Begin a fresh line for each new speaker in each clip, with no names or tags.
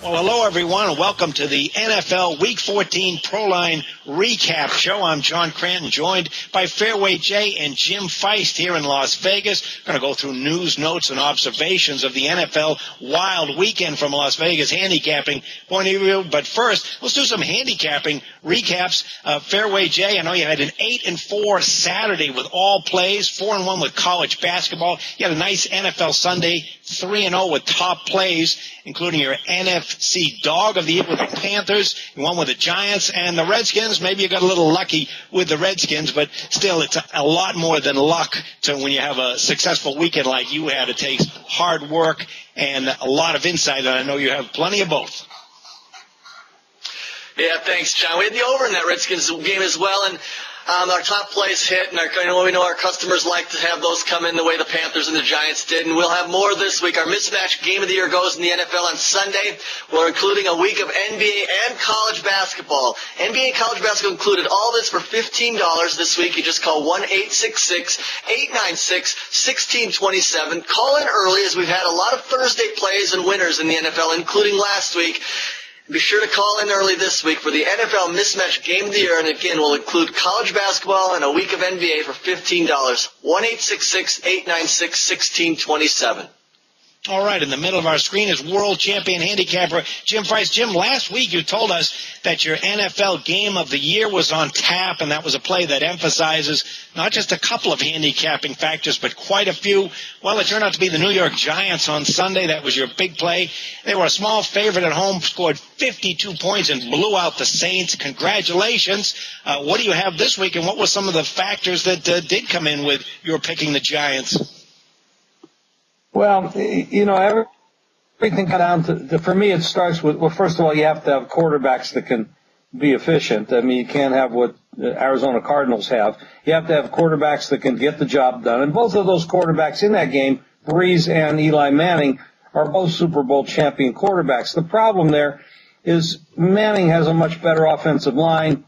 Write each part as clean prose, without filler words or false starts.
Well, hello, everyone, and welcome to the NFL Week 14 Proline Recap Show. I'm John Cranton, joined by Fairway Jay and Jim Feist here in Las Vegas. We're going to go through news, notes, and observations of the NFL Wild Weekend from Las Vegas handicapping point of view. But first, let's do some handicapping recaps. Fairway Jay, I know you had an 8-4 Saturday with all plays, 4-1 with college basketball. You had a nice NFL Sunday, 3-0 with top plays, including your NFC Dog of the Year with the Panthers, you won with the Giants and the Redskins. Maybe you got a little lucky with the Redskins, but still it's a lot more than luck to when you have a successful weekend like you had. It takes hard work and a lot of insight, and I know you have plenty of both.
Yeah, thanks, John. We had the over in that Redskins game as well, and our top plays hit, and we know our customers like to have those come in the way the Panthers and the Giants did, and we'll have more this week. Our mismatch game of the year goes in the NFL on Sunday. We're including a week of NBA and college basketball. NBA and college basketball included. All this for $15 this week. You just call 1-866-896-1627. Call in early, as we've had a lot of Thursday plays and winners in the NFL, including last week. Be sure to call in early this week for the NFL Mismatch Game of the Year, and again, we'll include college basketball and a week of NBA for $15. 1-866-896-1627.
All right, in the middle of our screen is world champion handicapper Jim Feist. Jim, last week you told us that your NFL Game of the Year was on tap, and that was a play that emphasizes not just a couple of handicapping factors, but quite a few. Well, it turned out to be the New York Giants on Sunday. That was your big play. They were a small favorite at home, scored 52 points, and blew out the Saints. Congratulations. What do you have this week, and what were some of the factors that did come in with your picking the Giants?
Well, everything comes down to, for me, it starts with, well, first of all, you have to have quarterbacks that can be efficient. I mean, you can't have what the Arizona Cardinals have. You have to have quarterbacks that can get the job done. And both of those quarterbacks in that game, Breeze and Eli Manning, are both Super Bowl champion quarterbacks. The problem there is Manning has a much better offensive line,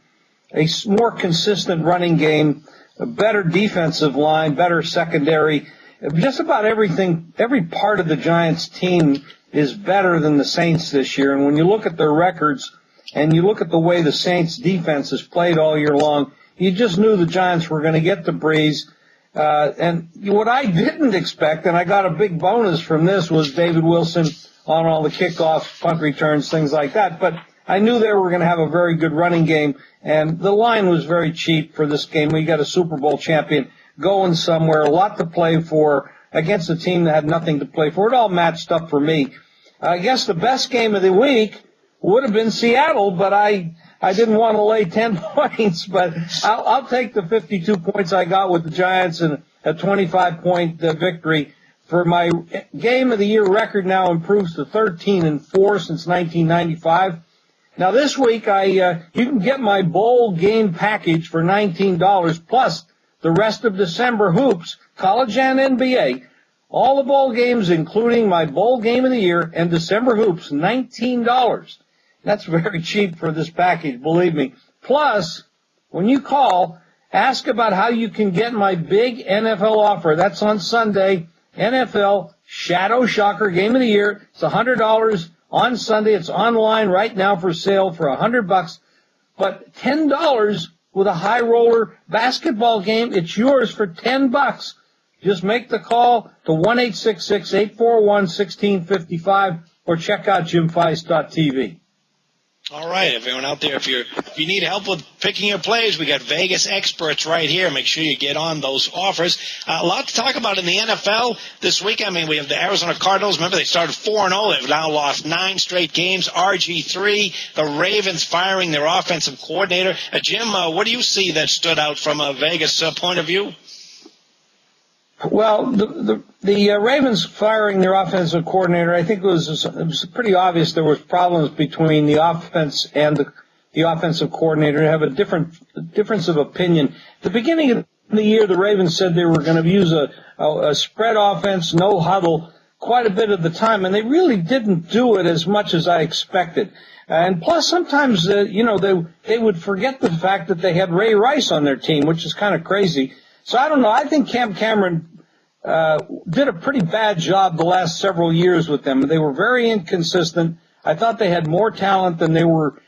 a more consistent running game, a better defensive line, better secondary. Just about everything, every part of the Giants team is better than the Saints this year. And when you look at their records and you look at the way the Saints defense has played all year long, you just knew the Giants were going to get the Breeze. And what I didn't expect, and I got a big bonus from this, was David Wilson on all the kickoffs, punt returns, things like that. But I knew they were going to have a very good running game, and the line was very cheap for this game. We got a Super Bowl champion going somewhere, a lot to play for against a team that had nothing to play for. It all matched up for me. I guess the best game of the week would have been Seattle, but I didn't want to lay 10 points, but I'll take the 52 points I got with the Giants and a 25-point victory. For my game of the year record now improves to 13-4 since 1995. Now this week you can get my bowl game package for $19 plus the rest of December hoops, college and NBA, all the bowl games, including my bowl game of the year and December hoops, $19. That's very cheap for this package, believe me. Plus, when you call, ask about how you can get my big NFL offer. That's on Sunday, NFL Shadow Shocker Game of the Year. It's $100 on Sunday. It's online right now for sale for $100, but $10 with a high roller basketball game. It's yours for $10. Just make the call to 1-866-841-1655 or check out jimfeist.tv.
All right, everyone out there, if you need help with picking your plays, we got Vegas experts right here. Make sure you get on those offers. A lot to talk about in the NFL this week. I mean, we have the Arizona Cardinals. Remember, they started 4-0. They've now lost 9 straight games. RG3, the Ravens firing their offensive coordinator. Jim, what do you see that stood out from a Vegas point of view?
Well, the Ravens firing their offensive coordinator, I think it was pretty obvious there was problems between the offense and the offensive coordinator. They have a difference of opinion. At the beginning of the year, the Ravens said they were going to use a spread offense, no huddle, quite a bit of the time, and they really didn't do it as much as I expected. And plus, sometimes, they would forget the fact that they had Ray Rice on their team, which is kind of crazy. So I don't know. I think Cam Cameron did a pretty bad job the last several years with them. They were very inconsistent. I thought they had more talent than they were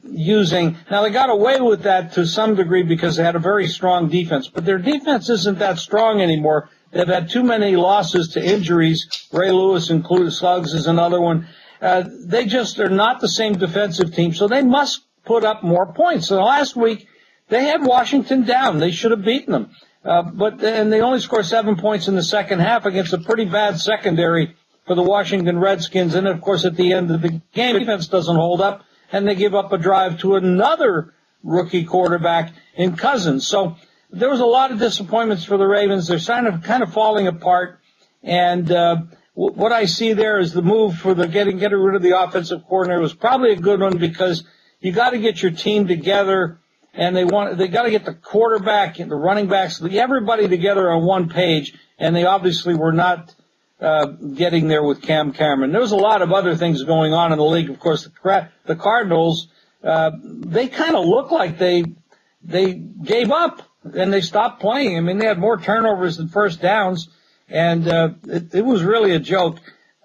using. Now, they got away with that to some degree because they had a very strong defense, but their defense isn't that strong anymore. They've had too many losses to injuries. Ray Lewis included, Suggs is another one. They just are not the same defensive team, so they must put up more points. So last week, they had Washington down. They should have beaten them. But they only scored 7 points in the second half against a pretty bad secondary for the Washington Redskins. And, of course, at the end of the game, defense doesn't hold up, and they give up a drive to another rookie quarterback in Cousins. So there was a lot of disappointments for the Ravens. They're kind of falling apart. And what I see there is the move for the getting rid of the offensive coordinator was probably a good one because you got to get your team together. And they got to get the quarterback and the running backs, everybody together on one page. And they obviously were not getting there with Cam Cameron. There was a lot of other things going on in the league. Of course, the Cardinals, they kind of look like they gave up and they stopped playing. I mean, they had more turnovers than first downs, and it was really a joke.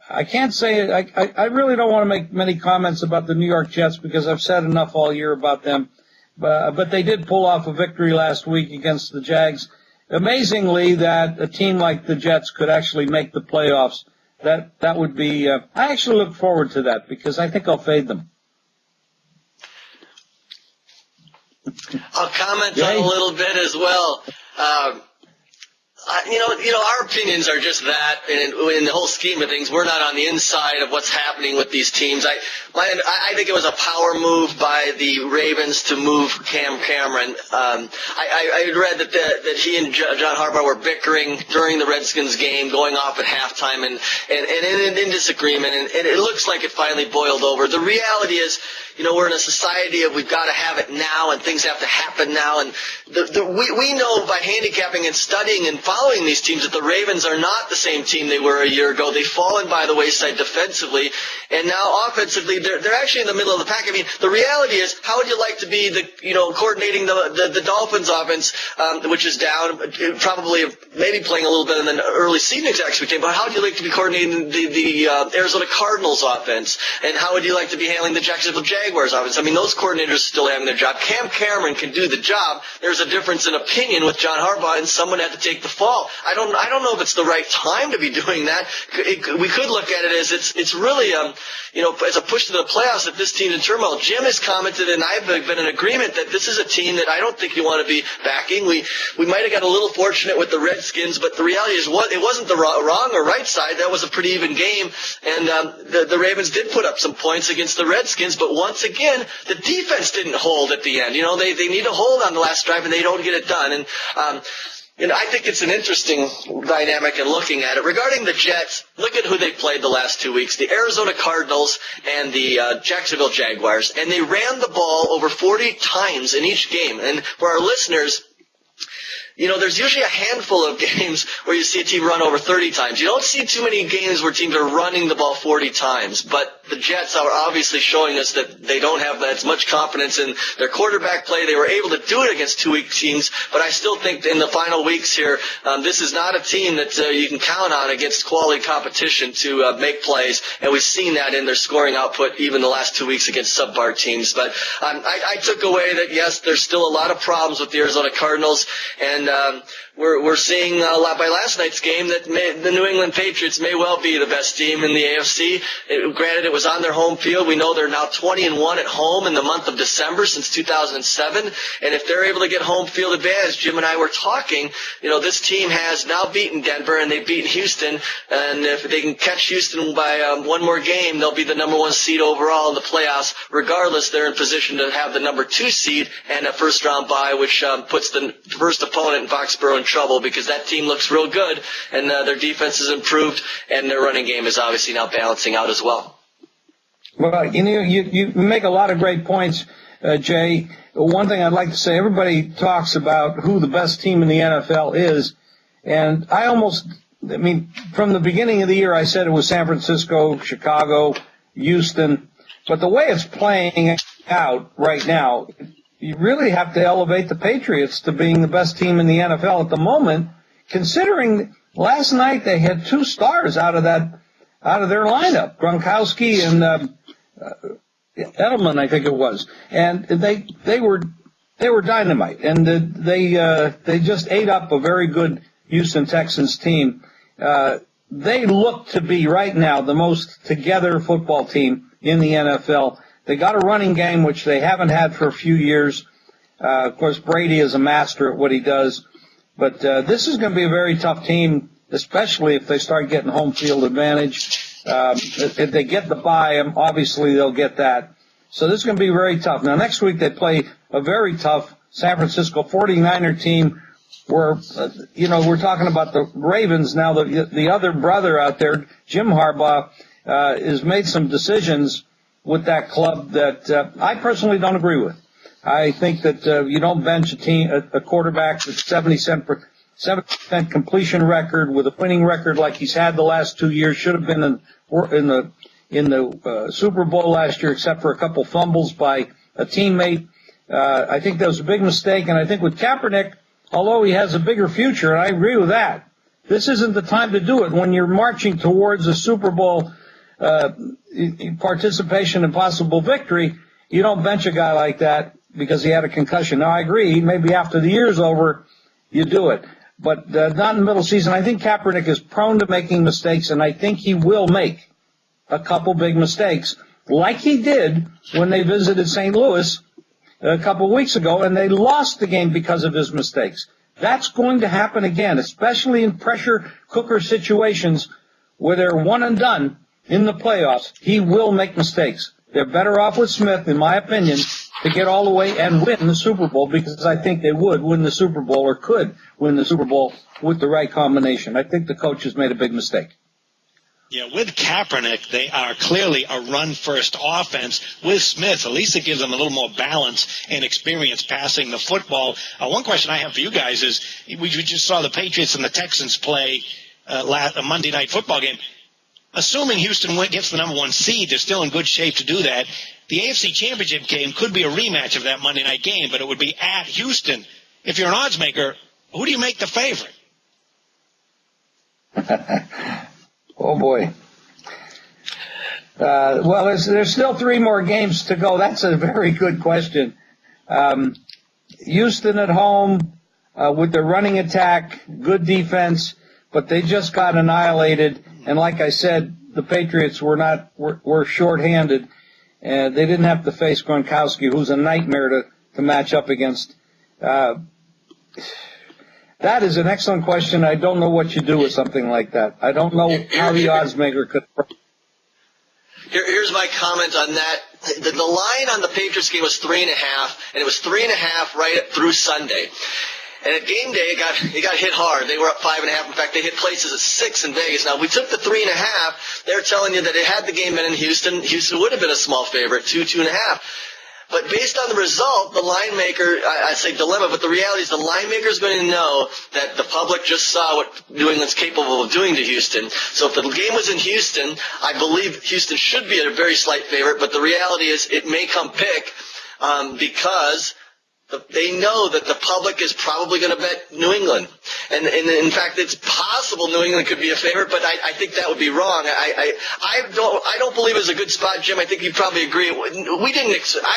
I can't say I really don't want to make many comments about the New York Jets because I've said enough all year about them. But they did pull off a victory last week against the Jags. Amazingly, that a team like the Jets could actually make the playoffs. That would be. I actually look forward to that because I think I'll fade them.
I'll comment on a little bit as well. Our opinions are just that, and in the whole scheme of things, we're not on the inside of what's happening with these teams. I think it was a power move by the Ravens to move Cam Cameron. I had read that he and John Harbaugh were bickering during the Redskins game, going off at halftime, and in disagreement, and it looks like it finally boiled over. The reality is, we're in a society of we've got to have it now, and things have to happen now, and we know by handicapping and studying and following these teams that the Ravens are not the same team they were a year ago. They've fallen by the wayside defensively, and now offensively they're actually in the middle of the pack. I mean, the reality is, how would you like to be coordinating the Dolphins offense, which is down, probably maybe playing a little bit in the early season next weekend, but how would you like to be coordinating the Arizona Cardinals offense, and how would you like to be handling the Jacksonville Jaguars offense? I mean, those coordinators are still having their job. Cam Cameron can do the job. There's a difference in opinion with John Harbaugh, and someone had to take the fall. I don't know if it's the right time to be doing that. We could look at it as it's really as a push to the playoffs that this team's in turmoil. Jim has commented, and I've been in agreement that this is a team that I don't think you want to be backing. We might have got a little fortunate with the Redskins, but the reality is it wasn't the wrong or right side. That was a pretty even game, and the Ravens did put up some points against the Redskins, but once again, the defense didn't hold at the end. They need to hold on the last drive, and they don't get it done. And I think it's an interesting dynamic in looking at it. Regarding the Jets, look at who they played the last 2 weeks, the Arizona Cardinals and the Jacksonville Jaguars, and they ran the ball over 40 times in each game. And for our listeners, there's usually a handful of games where you see a team run over 30 times. You don't see too many games where teams are running the ball 40 times. But the Jets are obviously showing us that they don't have as much confidence in their quarterback play. They were able to do it against 2 weak teams. But I still think in the final weeks here, this is not a team that you can count on against quality competition to make plays. And we've seen that in their scoring output even the last 2 weeks against subpar teams. But I took away that, yes, there's still a lot of problems with the Arizona Cardinals. And we're seeing by last night's game that the New England Patriots may well be the best team in the AFC. Granted, it was on their home field. We know they're now 20-1 at home in the month of December since 2007. And if they're able to get home field advantage, Jim and I were talking, this team has now beaten Denver and they've beaten Houston. And if they can catch Houston by one more game, they'll be the number 1 seed overall in the playoffs. Regardless, they're in position to have the number 2 seed and a first-round bye, which puts the first opponent in Foxborough in trouble because that team looks real good and their defense has improved and their running game is obviously now balancing out as well.
Well, you make a lot of great points, Jay. One thing I'd like to say, everybody talks about who the best team in the NFL is, and from the beginning of the year I said it was San Francisco, Chicago, Houston, but the way it's playing out right now, you really have to elevate the Patriots to being the best team in the NFL at the moment, considering last night they had 2 stars out of their lineup, Gronkowski Edelman, I think it was, and they were dynamite, and they just ate up a very good Houston Texans team. They look to be right now the most together football team in the NFL. They got a running game which they haven't had for a few years. Of course, Brady is a master at what he does, but this is going to be a very tough team, especially if they start getting home field advantage. If they get the bye, obviously they'll get that. So this is going to be very tough. Now, next week they play a very tough San Francisco 49er team where, we're talking about the Ravens. Now, the other brother out there, Jim Harbaugh, has made some decisions with that club that I personally don't agree with. I think that you don't bench a quarterback with 70% completion record with a winning record like he's had the last 2 years. Should have been in the Super Bowl last year, except for a couple fumbles by a teammate. I think that was a big mistake, and I think with Kaepernick, although he has a bigger future, and I agree with that, this isn't the time to do it when you're marching towards a Super Bowl participation and possible victory. You don't bench a guy like that because he had a concussion. Now, I agree, maybe after the year's over, you do it. But not in the middle of the season. I think Kaepernick is prone to making mistakes, and I think he will make a couple big mistakes, like he did when they visited St. Louis a couple of weeks ago, and they lost the game because of his mistakes. That's going to happen again, especially in pressure cooker situations where they're one and done in the playoffs. He will make mistakes. They're better off with Smith, in my opinion, to get all the way and win the Super Bowl, because I think they would win the Super Bowl or could win the Super Bowl with the right combination. I think the coach has made a big mistake.
Yeah, with Kaepernick, they are clearly a run-first offense. With Smith, at least it gives them a little more balance and experience passing the football. One question I have for you guys is, we just saw the Patriots and the Texans play a Monday night football game. Assuming Houston gets the number one seed, they're still in good shape to do that. The AFC Championship game could be a rematch of that Monday night game, but it would be at Houston. If you're an odds maker, who do you make the favorite?
Oh, boy. Well, there's still 3 more games to go. That's a very good question. Houston at home with their running attack, good defense, but they just got annihilated. And like I said, the Patriots were shorthanded. They didn't have to face Gronkowski, who's a nightmare to match up against. That is an excellent question. I don't know what you do with something like that. I don't know how the odds maker could.
Here's my comment on that. The line on the Patriots game was 3.5, and it was 3.5 right through Sunday. And at game day, it got hit hard. They were up 5.5. In fact, they hit places at 6 in Vegas. Now, we took the 3.5. They're telling you that it had the game been in Houston, Houston would have been a small favorite, 2.5. But based on the result, the line maker, I say dilemma, but the reality is the line maker is going to know that the public just saw what New England's capable of doing to Houston. So if the game was in Houston, I believe Houston should be a very slight favorite, but the reality is it may come pick because they know that the public is probably going to bet New England. And in fact, it's possible New England could be a favorite, but I think that would be wrong. I don't believe it's a good spot, Jim. I think you probably agree. I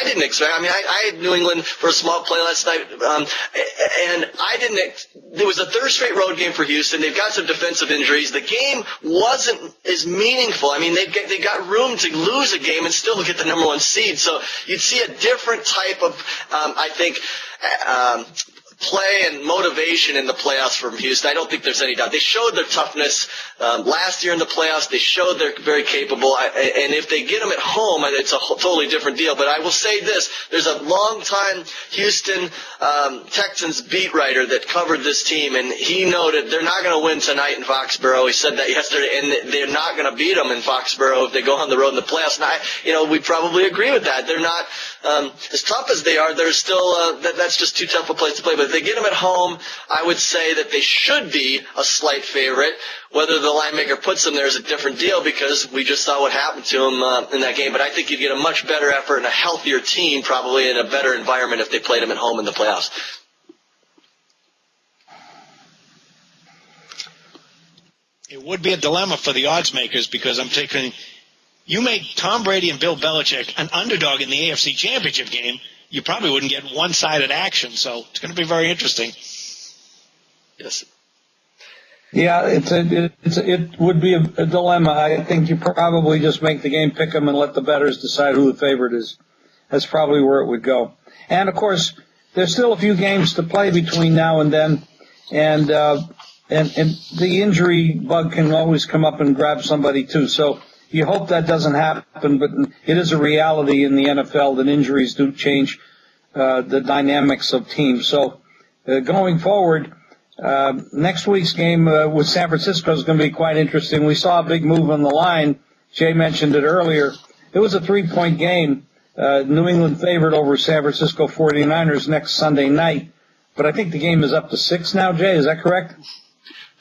didn't expect. I mean, I had New England for a small play last night, and I didn't. There was a third straight road game for Houston. They've got some defensive injuries. The game wasn't as meaningful. I mean, they got room to lose a game and still get the number one seed. So you'd see a different type of, I think, play and motivation in the playoffs from Houston. I don't think there's any doubt. They showed their toughness last year in the playoffs. They showed they're very capable. And if they get them at home, it's a totally different deal. But I will say this. There's a long-time Houston Texans beat writer that covered this team, and he noted they're not going to win tonight in Foxborough. He said that yesterday, and they're not going to beat them in Foxborough if they go on the road in the playoffs. And we probably agree with that. They're not as tough as they are. They're still that's just too tough a place to play. But if they get them at home, I would say that they should be a slight favorite. Whether the line maker puts them there is a different deal because we just saw what happened to them in that game. But I think you'd get a much better effort and a healthier team probably in a better environment if they played them at home in the playoffs.
It would be a dilemma for the odds makers because I'm taking You make Tom Brady and Bill Belichick an underdog in the AFC Championship game, you probably wouldn't get one-sided action. So it's going to be very interesting.
Yes.
Yeah, it would be a dilemma. I think you probably just make the game, pick 'em, and let the bettors decide who the favorite is. That's probably where it would go. And of course, there's still a few games to play between now and then, and the injury bug can always come up and grab somebody too. So you hope that doesn't happen, but it is a reality in the NFL that injuries do change the dynamics of teams. So going forward, next week's game with San Francisco is going to be quite interesting. We saw a big move on the line. Jay mentioned it earlier. It was a 3-point game. New England favored over San Francisco 49ers next Sunday night. But I think the game is up to 6 now, Jay. Is that correct?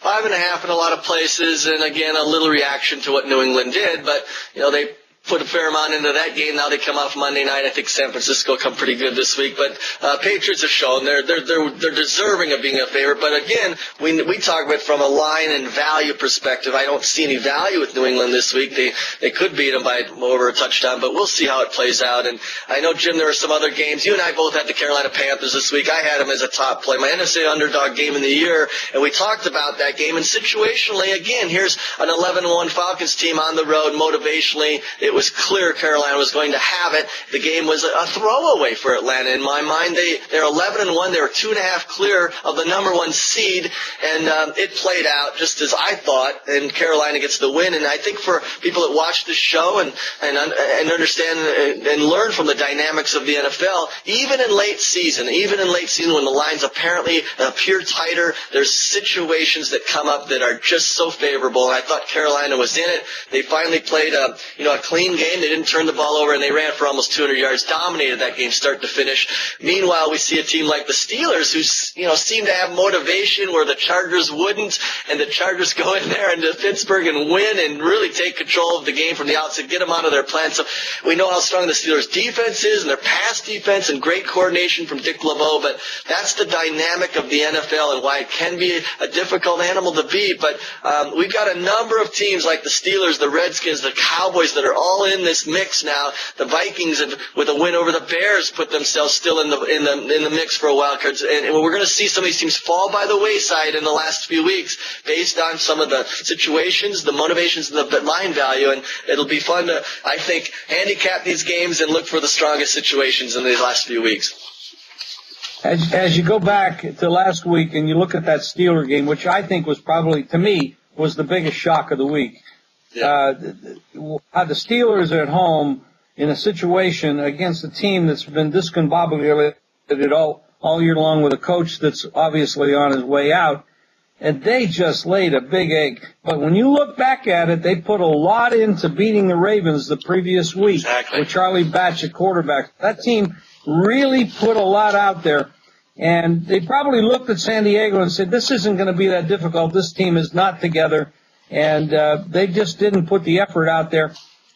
5.5 in a lot of places, and again, a little reaction to what New England did. But, they put a fair amount into that game. Now they come off Monday night. I think San Francisco come pretty good this week. But Patriots have shown they're deserving of being a favorite. But again, we talk about it from a line and value perspective. I don't see any value with New England this week. They could beat them by over a touchdown, but we'll see how it plays out. And I know, Jim, there are some other games. You and I both had the Carolina Panthers this week. I had them as a top play, my NFC underdog game in the year, and we talked about that game. And situationally, again, here's an 11-1 Falcons team on the road. Motivationally, it was clear Carolina was going to have it. The game was a throwaway for Atlanta. In my mind, they're 11-1. They were 2.5 clear of the number 1 seed, and it played out just as I thought, and Carolina gets the win. And I think for people that watch this show and understand and learn from the dynamics of the NFL, even in late season when the lines apparently appear tighter, there's situations that come up that are just so favorable. And I thought Carolina was in it. They finally played a clean game. They didn't turn the ball over, and they ran for almost 200 yards, dominated that game start to finish. Meanwhile, we see a team like the Steelers who seem to have motivation where the Chargers wouldn't, and the Chargers go in there into Pittsburgh and win and really take control of the game from the outset, get them out of their plan. So we know how strong the Steelers' defense is and their pass defense and great coordination from Dick LeBeau, but that's the dynamic of the NFL and why it can be a difficult animal to beat. But we've got a number of teams like the Steelers, the Redskins, the Cowboys that are all in this mix now. The Vikings, with a win over the Bears, put themselves still in the mix for a wild card. And we're going to see some of these teams fall by the wayside in the last few weeks based on some of the situations, the motivations, and the line value. And it'll be fun to, I think, handicap these games and look for the strongest situations in these last few weeks.
As you go back to last week and you look at that Steeler game, which I think was probably, to me, was the biggest shock of the week. Yeah. The Steelers are at home in a situation against a team that's been discombobulated all year long with a coach that's obviously on his way out, and they just laid a big egg. But when you look back at it, they put a lot into beating the Ravens the previous week. Exactly. With Charlie Batch at quarterback. That team really put a lot out there, and they probably looked at San Diego and said, this isn't going to be that difficult. This team is not together. And they just didn't put the effort out there.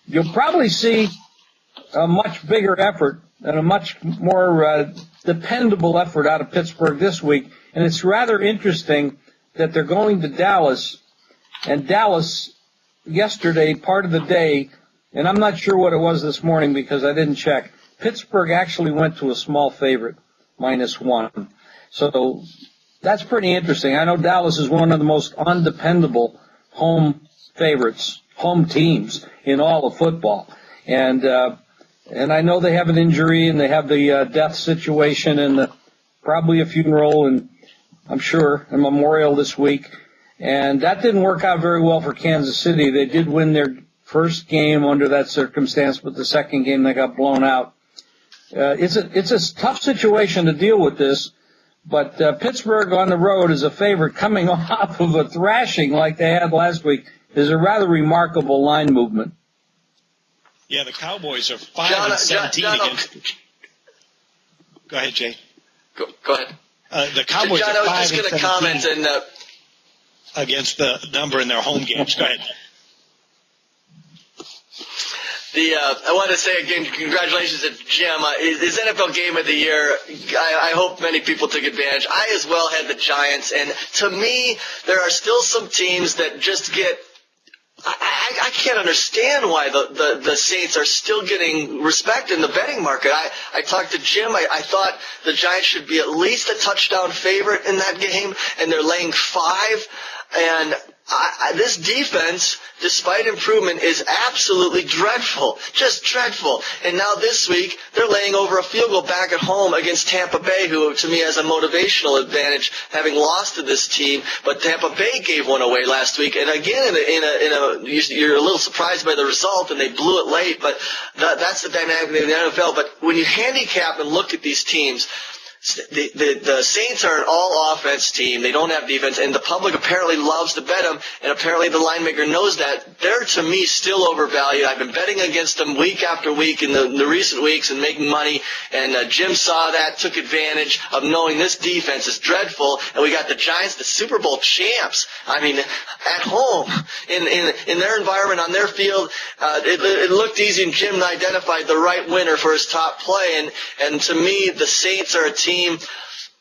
You'll probably see a much bigger effort and a much more dependable effort out of Pittsburgh this week. And it's rather interesting that they're going to Dallas. And Dallas, yesterday, part of the day, and I'm not sure what it was this morning because I didn't check, Pittsburgh actually went to a small favorite, -1. So that's pretty interesting. I know Dallas is one of the most undependable home favorites, home teams in all of football. And I know they have an injury and they have the death situation and probably a funeral and I'm sure a memorial this week. And that didn't work out very well for Kansas City. They did win their first game under that circumstance, but the second game they got blown out. It's a tough situation to deal with this. But Pittsburgh on the road as a favorite coming off of a thrashing like they had last week is a rather remarkable line movement.
Yeah, the Cowboys are 5-17 against. Go ahead, Jay.
Go ahead.
The Cowboys
John,
are 5-17
I was just going to comment
against the number in their home games. Go ahead.
I want to say again, congratulations to Jim. His NFL Game of the Year, I hope many people took advantage. I as well had the Giants, and to me, there are still some teams that just get I can't understand why the Saints are still getting respect in the betting market. I talked to Jim. I thought the Giants should be at least a touchdown favorite in that game, and they're laying 5. And this defense, despite improvement, is absolutely dreadful, just dreadful. And now this week, they're laying over a field goal back at home against Tampa Bay, who to me has a motivational advantage, having lost to this team. But Tampa Bay gave one away last week, and again, you're a little surprised by the result, and they blew it late. But that's the dynamic of the NFL. But when you handicap and look at these teams, the Saints are an all-offense team. They don't have defense, and the public apparently loves to bet them, and apparently the line maker knows that. They're, to me, still overvalued. I've been betting against them week after week in the recent weeks and making money, and Jim saw that, took advantage of knowing this defense is dreadful, and we got the Giants, the Super Bowl champs. I mean, at home, in their environment, on their field, it looked easy, and Jim identified the right winner for his top play, and to me, the Saints are a team.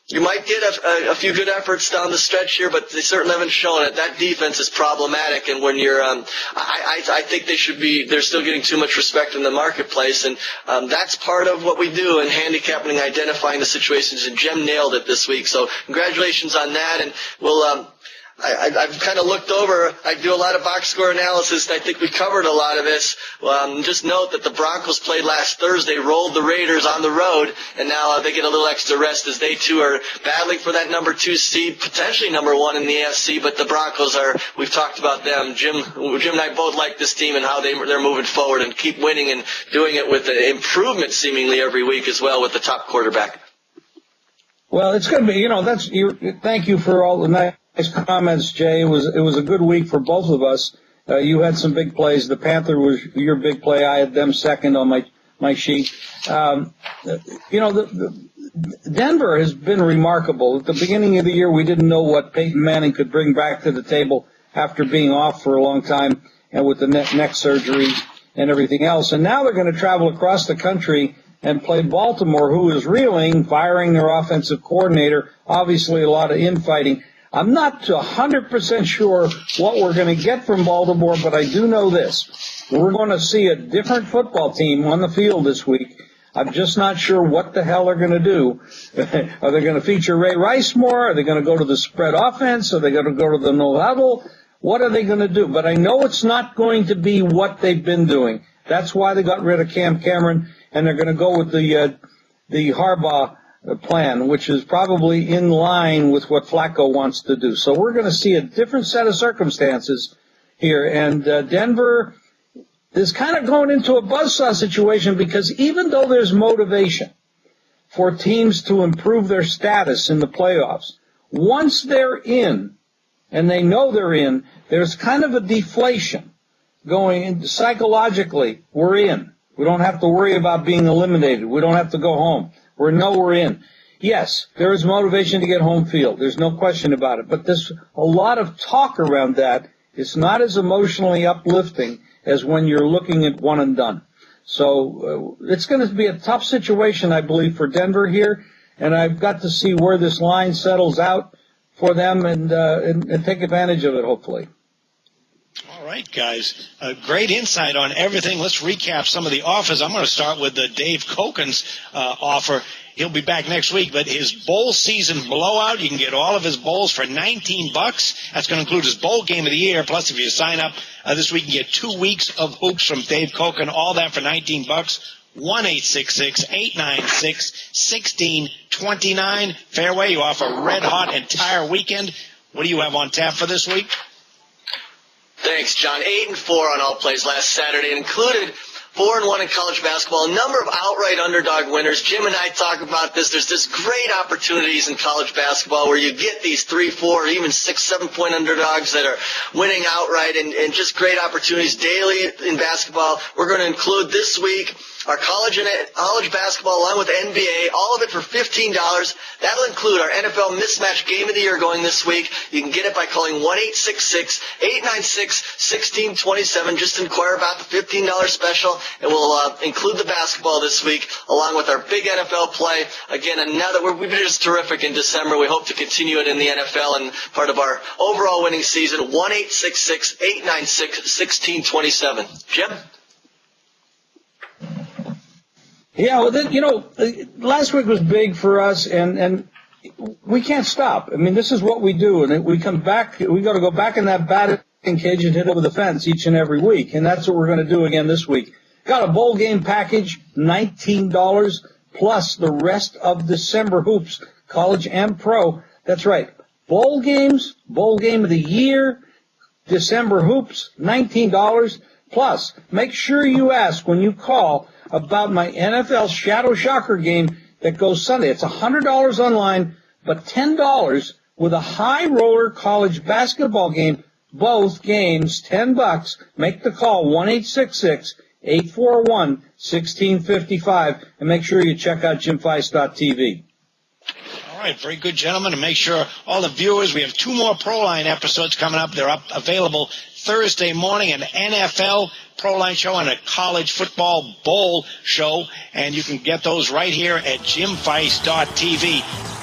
You might get a few good efforts down the stretch here, but they certainly haven't shown it. That defense is problematic, and when you're, I think they're still getting too much respect in the marketplace, and that's part of what we do in handicapping and identifying the situations, and Jim nailed it this week, so congratulations on that, and we'll, I've kind of looked over. I do a lot of box score analysis, and I think we covered a lot of this. Just note that the Broncos played last Thursday, rolled the Raiders on the road, and now they get a little extra rest as they, too, are battling for that number 2 seed, potentially number 1 in the AFC, but the Broncos we've talked about them. Jim and I both like this team and how they're moving forward and keep winning and doing it with improvement seemingly every week as well with the top quarterback.
Well, it's going to be, thank you for all the nice comments, Jay. It was a good week for both of us. You had some big plays. The Panther was your big play. I had them second on my sheet. Denver has been remarkable. At the beginning of the year, we didn't know what Peyton Manning could bring back to the table after being off for a long time and with the neck surgery and everything else. And now they're going to travel across the country and play Baltimore, who is reeling, firing their offensive coordinator. Obviously, a lot of infighting. I'm not 100% sure what we're going to get from Baltimore, but I do know this. We're going to see a different football team on the field this week. I'm just not sure what the hell they're going to do. Are they going to feature Ray Rice more? Are they going to go to the spread offense? Are they going to go to the no huddle? What are they going to do? But I know it's not going to be what they've been doing. That's why they got rid of Cam Cameron, and they're going to go with the Harbaugh plan, which is probably in line with what Flacco wants to do. So we're going to see a different set of circumstances here. And Denver is kind of going into a buzzsaw situation because even though there's motivation for teams to improve their status in the playoffs, once they're in, and they know they're in, there's kind of a deflation going into psychologically. We're in. We don't have to worry about being eliminated. We don't have to go home. We're in. Yes, there is motivation to get home field. There's no question about it. But there's a lot of talk around that. It's not as emotionally uplifting as when you're looking at one and done. So it's going to be a tough situation, I believe, for Denver here. And I've got to see where this line settles out for them and take advantage of it, hopefully.
All right, guys. Great insight on everything. Let's recap some of the offers. I'm going to start with Dave Koken's offer. He'll be back next week, but his bowl season blowout, you can get all of his bowls for $19. That's going to include his bowl game of the year. Plus, if you sign up this week, you get 2 weeks of hoops from Dave Koken. All that for $19. 1-866-896-1629. Fairway, you offer red-hot entire weekend. What do you have on tap for this week?
Thanks, John. 8-4 on all plays last Saturday, included 4-1 in college basketball. A number of outright underdog winners. Jim and I talk about this. There's just great opportunities in college basketball where you get these 3, 4, even 6, 7 point underdogs that are winning outright, and just great opportunities daily in basketball. We're going to include this week our college basketball along with NBA, all of it for $15. That'll include our NFL Mismatch Game of the Year going this week. You can get it by calling 1-866-896-1627. Just inquire about the $15 special. and we'll include the basketball this week along with our big NFL play. Again, and now that we've been just terrific in December, we hope to continue it in the NFL and part of our overall winning season. 1-866-896-1627. Jim?
Yeah, well, last week was big for us, and we can't stop. I mean, this is what we do, and we come back. We got to go back in that batting cage and hit over the fence each and every week, and that's what we're going to do again this week. Got a bowl game package, $19 plus the rest of December hoops, college and pro. That's right, bowl games, bowl game of the year, December hoops, $19 plus. Make sure you ask when you call about my NFL Shadow Shocker game that goes Sunday. It's $100 online, but $10 with a high roller college basketball game. Both games, $10. Make the call, 1-866-841-1655, and make sure you check out jimfeist.tv.
All right, very good, gentlemen. And make sure all the viewers, we have 2 more Proline episodes coming up. They're available Thursday morning, an NFL Proline show and a college football bowl show. And you can get those right here at jimfeist.tv.